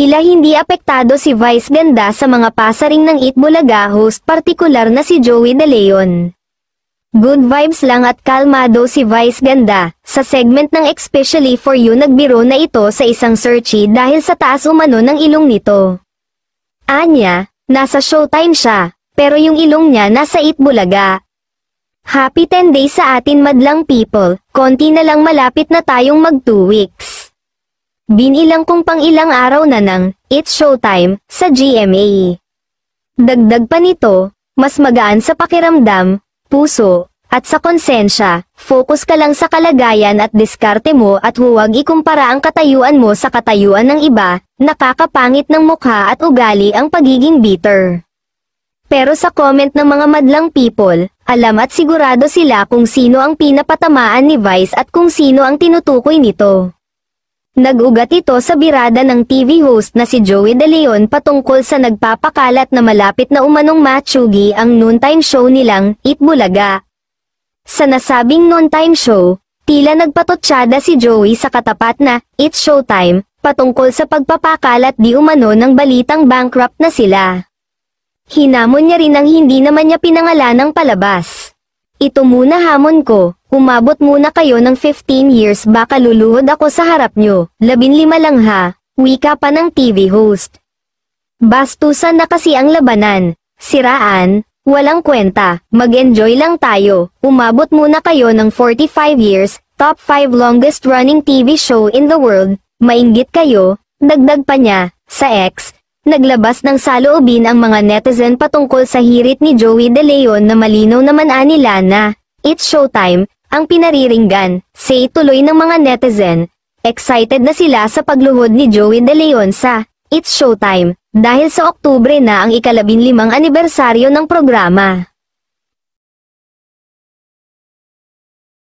Tila hindi apektado si Vice Ganda sa mga pasaring ng Itbulaga host, partikular na si Joey De Leon. Good vibes lang at kalmado si Vice Ganda. Sa segment ng Especially For You nagbiro na ito sa isang searchy dahil sa taas umano ng ilong nito. Anya, nasa Showtime siya, pero yung ilong niya nasa Itbulaga. Happy 10 days sa atin madlang people, konti na lang malapit na tayong mag 2 weeks. Binilang kong pang ilang araw na ng It's Showtime sa GMA. Dagdag pa nito, mas magaan sa pakiramdam, puso, at sa konsensya, focus ka lang sa kalagayan at diskarte mo at huwag ikumpara ang katayuan mo sa katayuan ng iba, nakakapangit ng mukha at ugali ang pagiging bitter. Pero sa comment ng mga madlang people, alam at sigurado sila kung sino ang pinapatamaan ni Vice at kung sino ang tinutukoy nito. Nag-ugat ito sa birada ng TV host na si Joey De Leon patungkol sa nagpapakalat na malapit na umanong matsugi ang noontime show nilang Itbulaga. Sa nasabing noontime show, tila nagpatotsyada si Joey sa katapat na It's Showtime patungkol sa pagpapakalat di umano ng balitang bankrupt na sila. Hinamon niya rin ang hindi naman niya pinangalan ng palabas. Ito muna hamon ko, umabot muna kayo ng 15 years baka luluhod ako sa harap nyo, 15 lang ha, wika pa ng TV host. Bastusan na kasi ang labanan, siraan, walang kwenta, mag-enjoy lang tayo, umabot muna kayo ng 45 years, top 5 longest running TV show in the world, mainggit kayo, dagdag pa niya, sa X. Naglabas ng saloobin ang mga netizen patungkol sa hirit ni Joey De Leon na malinaw naman nila na, It's Showtime, ang pinariringgan, say tuloy ng mga netizen. Excited na sila sa pagluhod ni Joey De Leon sa, It's Showtime, dahil sa Oktubre na ang ika-15 anibersaryo ng programa.